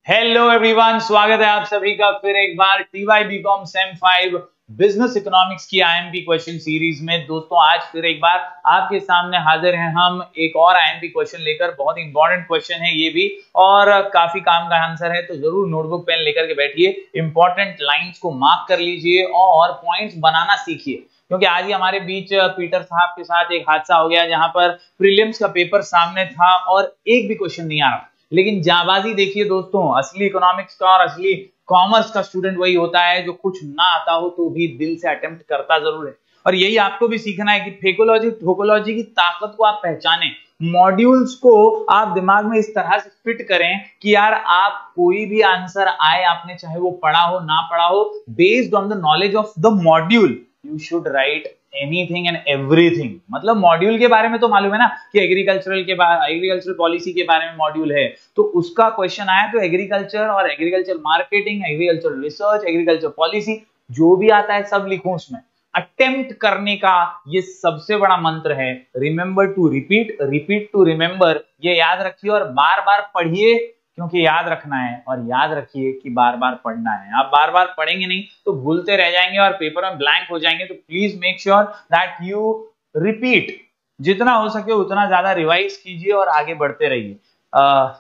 Hello everyone, स्वागत है आप सभी का फिर एक बार TY BCom sem 5 business economics की आईएमपी क्वेश्चन सीरीज में। दोस्तों आज फिर एक बार आपके सामने हाजिर हैं हम एक और आईएमपी क्वेश्चन लेकर। बहुत इंपॉर्टेंट क्वेश्चन है ये भी और काफी काम का आंसर है, तो जरूर नोटबुक पेन लेकर के बैठिए, इंपॉर्टेंट लाइंस को मार्क कर लीजिए और पॉइंट्स बनाना सीखिए, क्योंकि आज ही हमारे बीच पीटर साहब के साथ एक हादसा हो गया जहां पर प्रीलिम्स का पेपर सामने था और एक भी क्वेश्चन नहीं आ रहा। लेकिन जाबाजी देखिए दोस्तों, असली इकोनॉमिक्स का और असली कॉमर्स का स्टूडेंट वही होता है जो कुछ ना आता हो तो भी दिल से अटेम्प्ट करता जरूर है। और यही आपको भी सीखना है कि फेकोलॉजी ठोकोलॉजी की ताकत को आप पहचानें, मॉड्यूल्स को आप दिमाग में इस तरह से फिट करें कि यार आप कोई भी आंसर आए, आपने चाहे वो पढ़ा हो ना पढ़ा हो, based on the knowledge of the module you should write anything and everything. मतलब मॉड्यूल के बारे में तो मालूम है ना कि एग्रीकल्चरल पॉलिसी के बारे में मॉड्यूल है, तो उसका क्वेश्चन आया तो एग्रीकल्चर और agriculture marketing, agriculture research, agriculture policy, जो भी आता है सब लिखो उसमें। अटेम्प्ट करने का ये सबसे बड़ा मंत्र है, remember to repeat, repeat to remember. ये याद रखिए और बार बार पढ़िए, क्योंकि याद रखना है। और याद रखिए कि बार बार पढ़ना है। आप बार बार पढ़ेंगे नहीं तो भूलते रह जाएंगे और पेपर में ब्लैंक हो जाएंगे। तो please make sure that you repeat, जितना हो सके उतना ज्यादा रिवाइज कीजिए और आगे बढ़ते रहिए।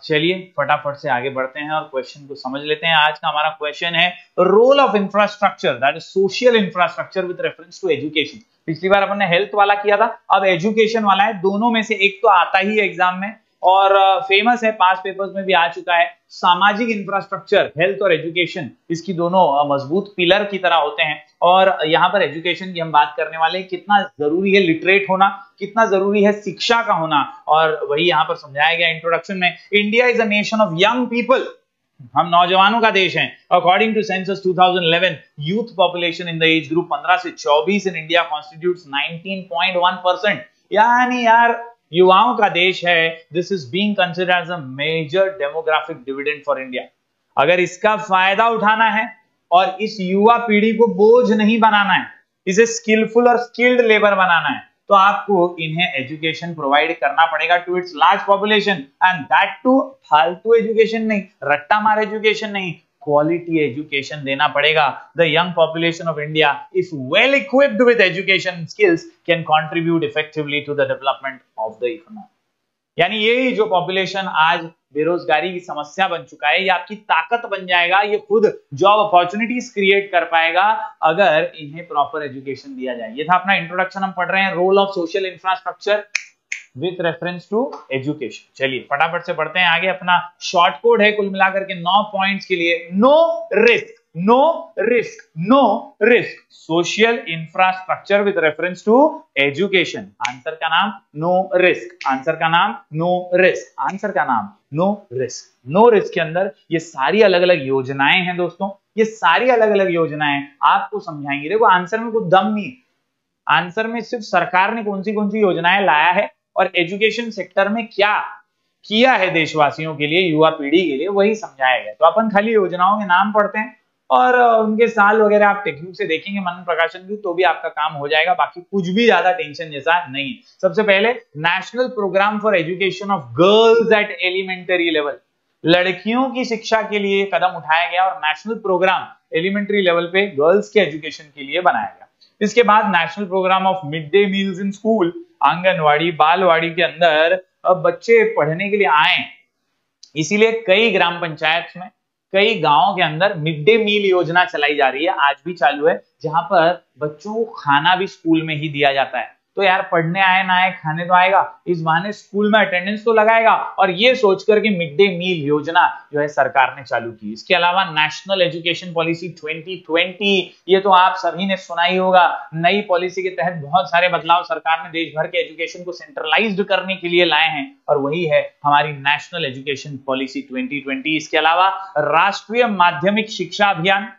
चलिए फटाफट से आगे बढ़ते हैं और क्वेश्चन को समझ लेते हैं। आज का हमारा क्वेश्चन है role of infrastructure, that is social infrastructure with reference to education. पिछली बार अपन ने हेल्थ वाला किया था, अब एजुकेशन वाला है। दोनों में से एक तो आता ही है एग्जाम में और फेमस है, पास पेपर्स में भी आ चुका है। सामाजिक इंफ्रास्ट्रक्चर, हेल्थ और एजुकेशन, इसकी दोनों मजबूत पिलर की तरह होते हैं। और यहाँ पर एजुकेशन की हम बात करने वाले हैं, कितना जरूरी है लिटरेट होना, कितना जरूरी है शिक्षा का होना, और वही यहाँ पर समझाया गया इंट्रोडक्शन में। India is a nation of young people, हम नौजवानों का देश है। According to census 2011, youth population in the age group 15 से 24 इन इंडिया कॉन्स्टिट्यूट्स 19.1%। यानी यार युवाओं का देश है। This is being considered as a major demographic dividend for India. अगर इसका फायदा उठाना है और इस युवा पीढ़ी को बोझ नहीं बनाना है, इसे स्किलफुल और स्किल्ड लेबर बनाना है, तो आपको इन्हें एजुकेशन प्रोवाइड करना पड़ेगा to its large population, and that too फालतू एजुकेशन नहीं, रट्टा मार एजुकेशन नहीं, क्वालिटी एजुकेशन देना पड़ेगा। The young population of India, if well equipped with education skills, can contribute effectively to the development of the economy. यानी यही जो पॉपुलेशन आज बेरोजगारी की समस्या बन चुका है, ये आपकी ताकत बन जाएगा। ये खुद जॉब अपॉर्चुनिटीज क्रिएट कर पाएगा अगर इन्हें प्रॉपर एजुकेशन दिया जाए। ये था अपना इंट्रोडक्शन। हम पढ़ रहे हैं role of social infrastructure with reference to education. चलिए फटाफट से बढ़ते हैं आगे। अपना शॉर्ट कोड है कुल मिलाकर के 9 पॉइंट्स के लिए, no risk, no risk, no risk, social infrastructure with reference to education. Answer का नाम नो रिस्क, आंसर का नाम नो रिस्क, आंसर का नाम नो रिस्क। नो रिस्क के अंदर ये सारी अलग अलग योजनाएं हैं दोस्तों, ये सारी अलग अलग योजनाएं आपको समझाएंगे। देखो आंसर में कुछ दम नहीं, आंसर में सिर्फ सरकार ने कौन सी योजनाएं लाया है और एजुकेशन सेक्टर में क्या किया है देशवासियों के लिए, युवा पीढ़ी के लिए, वही समझाया गया। तो अपन खाली योजनाओं के नाम पढ़ते हैं और उनके साल वगैरह आप टेक्निक से देखेंगे मनन प्रकाशन की, तो भी आपका काम हो जाएगा। बाकी कुछ भी ज्यादा टेंशन जैसा नहीं है। सबसे पहले national programme for education of girls at elementary level, लड़कियों की शिक्षा के लिए कदम उठाया गया और नेशनल प्रोग्राम एलिमेंटरी लेवल पे गर्ल्स के एजुकेशन के लिए बनाया गया। इसके बाद national programme of mid day meals in school, anganwadi balwadi के अंदर अब बच्चे पढ़ने के लिए आए, इसीलिए कई ग्राम पंचायत में, कई गांवों के अंदर मिड डे मील योजना चलाई जा रही है, आज भी चालू है, जहां पर बच्चों को खाना भी स्कूल में ही दिया जाता है। तो यार पढ़ने आए ना आए, खाने तो आएगा, इस बहाने स्कूल में अटेंडेंस तो लगाएगा। और ये सोचकर कि मिड डे मील योजना जो है सरकार ने चालू की। इसके अलावा नेशनल एजुकेशन पॉलिसी 2020, ये तो आप सभी ने सुना ही होगा। नई पॉलिसी के तहत बहुत सारे बदलाव सरकार ने देश भर के एजुकेशन को सेंट्रलाइज्ड करने के लिए लाए हैं, और वही है हमारी नेशनल एजुकेशन पॉलिसी 2020। इसके अलावा राष्ट्रीय माध्यमिक शिक्षा अभियान,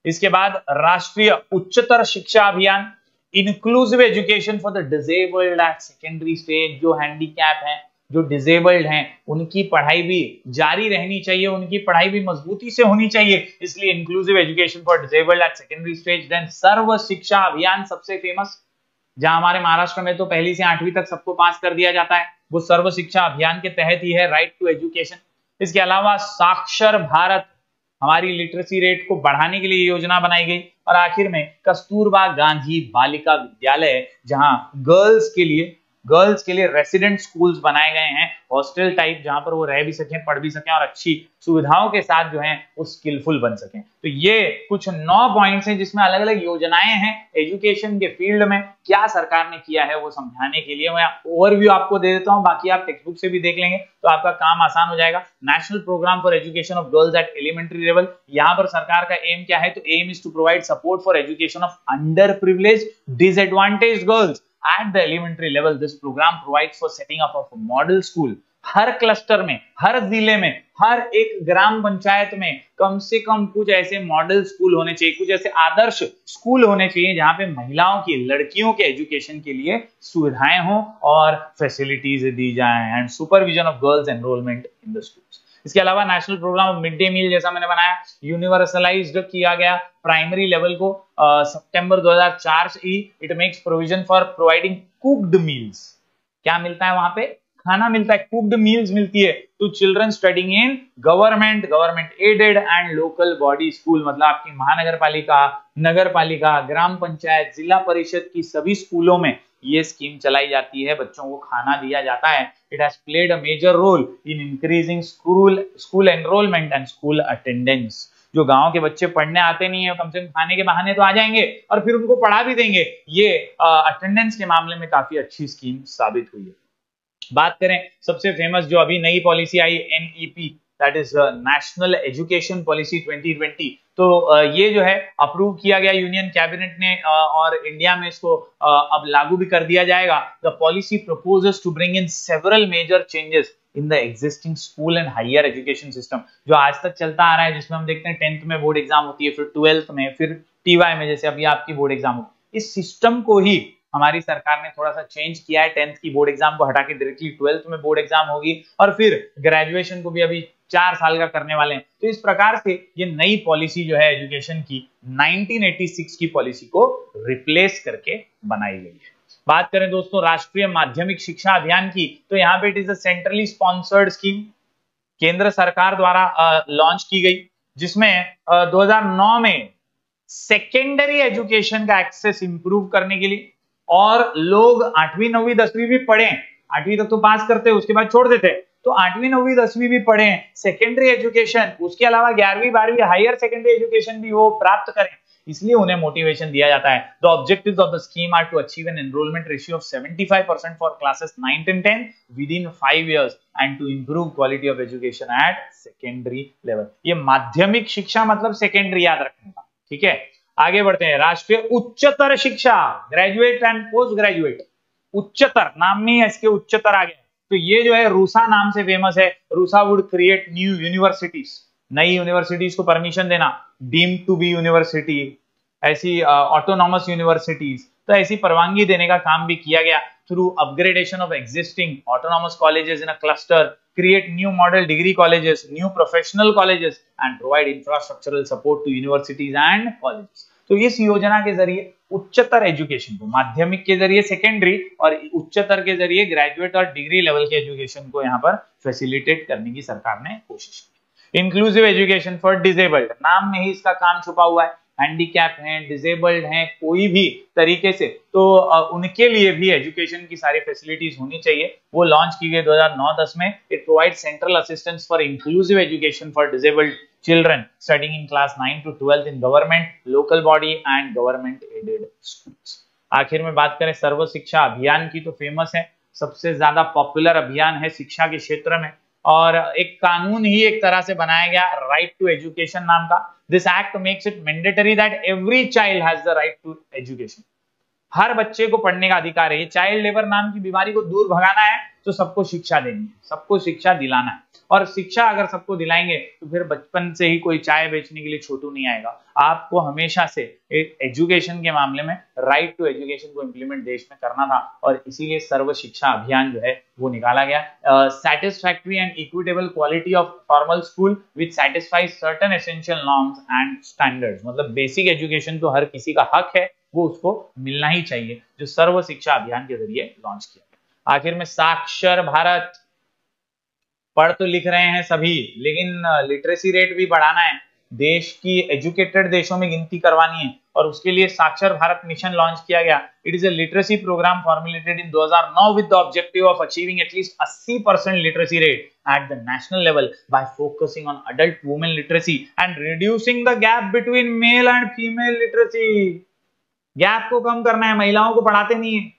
इसके बाद राष्ट्रीय Uchchatar Shiksha Abhiyan, inclusive education for the disabled at secondary stage, जो हैंडीकैप हैं, जो डिसेबल्ड हैं, उनकी पढ़ाई भी जारी रहनी चाहिए, उनकी पढ़ाई भी मजबूती से होनी चाहिए, इसलिए inclusive education for disabled at secondary stage. Then Sarva Shiksha Abhiyan सबसे फेमस, जहां हमारे महाराष्ट्र में तो 1ली से 8वीं तक सबको पास कर दिया जाता है, वो सर्व शिक्षा अभियान के तहत ही है, राइट टू एजुकेशन। इसके अलावा साक्षर भारत, हमारी लिटरेसी रेट को बढ़ाने के लिए योजना बनाई गई। और आखिर में कस्तूरबा गांधी बालिका विद्यालय, जहां गर्ल्स के लिए रेसिडेंट स्कूल्स बनाए गए हैं, हॉस्टल टाइप, जहां पर वो रह भी सकें, पढ़ भी सकें और अच्छी सुविधाओं के साथ जो है वो स्किलफुल बन सकें। तो ये कुछ 9 पॉइंट्स हैं जिसमें अलग अलग योजनाएं हैं एजुकेशन के फील्ड में, क्या सरकार ने किया है वो समझाने के लिए मैं ओवरव्यू आपको दे देता हूं, बाकी आप टेक्स्ट बुक से भी देख लेंगे तो आपका काम आसान हो जाएगा। National programme for education of girls at elementary level, यहां पर सरकार का एम क्या है, तो aim is to provide support for education of under privileged disadvantaged girls at the elementary level. This program provides for setting up of a model school. Her cluster में, हर जिले में, हर एक ग्राम पंचायत में कम से कम कुछ ऐसे मॉडल स्कूल होने चाहिए, कुछ ऐसे आदर्श स्कूल होने चाहिए जहां पे महिलाओं की, लड़कियों के एजुकेशन के लिए सुविधाएं हों और फैसिलिटीज दी जाएं and supervision of girls enrolment in the schools. इसके अलावा national programme of mid day meal जैसा मैंने बनाया, यूनिवर्सलाइज्ड किया गया प्राइमरी लेवल को सितंबर 2004 से ही। It makes provision for providing cooked meals. क्या मिलता है वहां पे? खाना मिलता है, कुक्ड मील्स मिलती है to children studying in government aided and local body school, मतलब आपकी महानगरपालिका, नगरपालिका, ग्राम पंचायत, जिला परिषद की सभी स्कूलों में ये स्कीम चलाई जाती है, बच्चों को खाना दिया जाता है। It has played a major role in increasing school enrolment and school attendance. जो गांव के बच्चे पढ़ने आते नहीं है, कम से कम खाने के बहाने तो आ जाएंगे और फिर उनको पढ़ा भी देंगे। ये अटेंडेंस के मामले में काफी अच्छी स्कीम साबित हुई है। बात करें सबसे फेमस जो अभी नई policy I, NEP, that is national education policy 2020, तो ये जो है अप्रूव किया गया यूनियन कैबिनेट ने और इंडिया में इसको अब लागू भी कर दिया जाएगा। The policy proposes to bring in several major changes in the existing school and higher education system, जो आज तक चलता आ रहा है, जिसमें हम देखते हैं 10th में बोर्ड एग्जाम होती है, फिर 12th में, फिर TY में, जैसे अभी आपकी बोर्ड एग्जाम हो। इस सिस्टम को ही हमारी सरकार ने थोड़ा सा चेंज किया है। 10th की बोर्ड एग्जाम को हटा के डायरेक्टली 12th में बोर्ड एग्जाम होगी और फिर ग्रेजुएशन को भी अभी 4 साल का करने वाले हैं। तो इस प्रकार से ये नई पॉलिसी जो है एजुकेशन की 1986 की पॉलिसी को रिप्लेस करके बनाई गई है। बात करें दोस्तों राष्ट्रीय माध्यमिक शिक्षा अभियान की, तो यहाँ पे it is a centrally sponsored scheme, केंद्र सरकार द्वारा लॉन्च की गई, जिसमें 2009 में सेकेंडरी एजुकेशन का एक्सेस इंप्रूव करने के लिए, और लोग 8वीं 9वीं 10वीं भी पढ़ें, 8वीं तक तो पास करते उसके बाद छोड़ देते, तो 8वीं 9वीं 10वीं भी पढ़ें, सेकेंडरी एजुकेशन, उसके अलावा 11वीं 12वीं हायर सेकेंडरी एजुकेशन भी वो प्राप्त करें, इसलिए उन्हें मोटिवेशन दिया जाता है। The objectives of the scheme are to achieve an enrolment ratio of 75% for classes 9 and 10 within 5 years and to improve quality of education at secondary level. ये माध्यमिक शिक्षा मतलब सेकेंडरी, याद रखने का, ठीक है। आगे बढ़ते हैं, राष्ट्रीय उच्चतर शिक्षा, ग्रेजुएट एंड पोस्ट ग्रेजुएट, उच्चतर नाम में इसके उच्चतर आ गए, तो ये जो है रूसा नाम से फेमस है। RUSA would create new universities, नई यूनिवर्सिटीज को परमिशन देना, डीम्ड टू बी यूनिवर्सिटी, ऐसी ऑटोनॉमस यूनिवर्सिटीज, तो ऐसी परवानगी देने का काम भी किया गया through upgradation of existing autonomous colleges in a cluster, create new model degree colleges, new professional colleges and provide infrastructural support to universities and colleges। तो इस योजना के जरिए उच्चतर एजुकेशन को, माध्यमिक के जरिए सेकेंडरी और उच्चतर के जरिए ग्रेजुएट और डिग्री लेवल के एजुकेशन को यहाँ पर फैसिलिटेट करने की सरकार ने कोशिश की। इंक्लूसिव एजुकेशन फॉर डिसेबल्ड, नाम में ही इसका काम छुपा हुआ है, हैंडीकैप हैं, डिसेबल्ड हैं, कोई भी तरीके से, तो उनके लिए भी एजुकेशन की सारी फैसिलिटीज होनी चाहिए। वो लॉन्च की गई 2009-10 में। It provide central assistance for inclusive education for disabled children studying in class 9 to 12 in government, local body and government aided schools. आखिर में बात करें सर्व शिक्षा अभियान की, तो फेमस है, सबसे ज्यादा पॉपुलर अभियान है शिक्षा के क्षेत्र में, और एक कानून ही एक तरह से बनाया गया, राइट टू एजुकेशन नाम का। This act makes it mandatory that every child has the right to education, हर बच्चे को पढ़ने का अधिकार है। ये चाइल्ड लेबर नाम की बीमारी को दूर भगाना है, तो सबको शिक्षा देनी है, सबको शिक्षा दिलाना है, और शिक्षा अगर सबको दिलाएंगे तो फिर बचपन से ही कोई चाय बेचने के लिए छोटू नहीं आएगा। आपको हमेशा से एजुकेशन के मामले में राइट टू एजुकेशन को इंप्लीमेंट देश में करना था, और इसीलिए सर्व शिक्षा अभियान जो है वो निकाला गया। Satisfactory and equitable quality of formal school which satisfies certain essential norms and standards, मतलब बेसिक एजुकेशन तो हर किसी का हक है, वो उसको मिलना ही चाहिए, जो सर्व शिक्षा अभियान के जरिए लॉन्च किया। आखिर में साक्षर भारत, पढ़ तो लिख रहे हैं सभी, लेकिन लिटरेसी रेट भी बढ़ाना है, देश की एजुकेटेड देशों में गिनती करवानी है, और उसके लिए साक्षर भारत मिशन लॉन्च किया गया। It is a literacy programme formulated in 2009 with the objective of achieving at least 80% literacy rate at the national level by focusing on adult women literacy and reducing the gap between male and female literacy। Gap को कम करना है, महिलाओं को पढ़ाते नहीं है,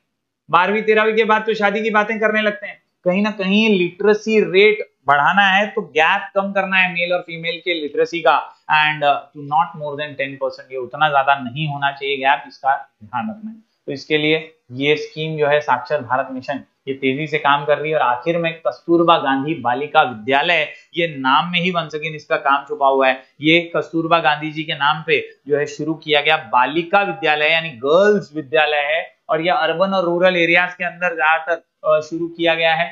12वीं 13वीं के बाद तो शादी की बातें करने लगते हैं। कहीं ना कहीं लिटरेसी रेट बढ़ाना है तो गैप कम करना है मेल और फीमेल के लिटरेसी का, and to not more than 10%, ये उतना ज्यादा नहीं होना चाहिए गैप, इसका ध्यान रखना है। तो इसके लिए ये स्कीम जो है साक्षर भारत मिशन, ये तेजी से काम कर रही है। और आखिर में कस्तूरबा गांधी बालिका विद्यालय, ये नाम में ही वंस अगेन इसका काम छुपा हुआ है। ये कस्तूरबा गांधी जी के नाम पे जो है शुरू किया गया बालिका विद्यालय यानी गर्ल्स विद्यालय है, और यह अर्बन और रूरल एरियाज के अंदर ज्यादातर शुरू किया गया है।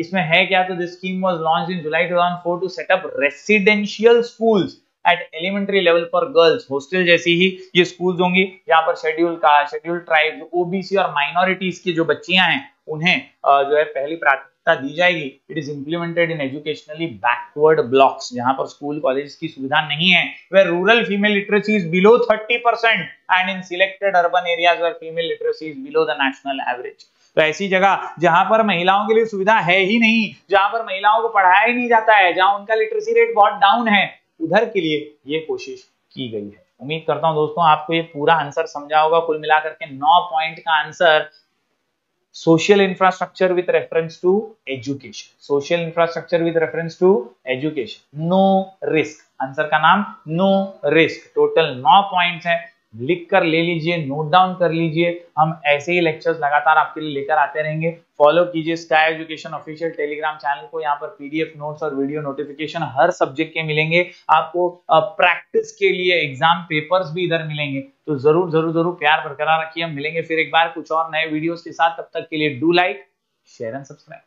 इसमें है क्या, तो this scheme was launched in July 2004 to set up residential schools at elementary level for girls. Hostel जैसी ही ये स्कूल्स होंगी, यहाँ पर schedule caste, schedule tribe, OBC और माइनॉरिटीज की जो बच्चियां हैं उन्हें जो है पहली प्राथमिकता दी जाएगी। It is implemented in educationally backward blocks, जहां पर स्कूल कॉलेज की सुविधा नहीं है, where rural female literacy is below 30% and in selected urban areas where female literacy is below the national average. तो ऐसी जगह जहां पर महिलाओं के लिए सुविधा है ही नहीं, जहां पर महिलाओं को पढ़ाया ही नहीं जाता है, जहां उनका लिटरेसी रेट बहुत डाउन है, उधर के लिए ये कोशिश की गई है। उम्मीद करता हूं दोस्तों आपको ये पूरा आंसर समझा होगा। कुल मिलाकर के 9 पॉइंट का answer social infrastructure with reference to education, social infrastructure with reference to education, no risk, answer का नाम नो रिस्क। टोटल 9 पॉइंट्स हैं, लिख कर ले लीजिए, नोट डाउन कर लीजिए। हम ऐसे ही लेक्चर्स लगातार आपके लिए लेकर आते रहेंगे। फॉलो कीजिए sky education official Telegram channel को, यहाँ पर पीडीएफ नोट्स और वीडियो नोटिफिकेशन हर सब्जेक्ट के मिलेंगे आपको। प्रैक्टिस के लिए एग्जाम पेपर्स भी इधर मिलेंगे, तो जरूर जरूर जरूर प्यार बरकरार रखिए। हम मिलेंगे फिर एक बार कुछ और नए वीडियोस के साथ, तब तक के लिए do like, share and subscribe.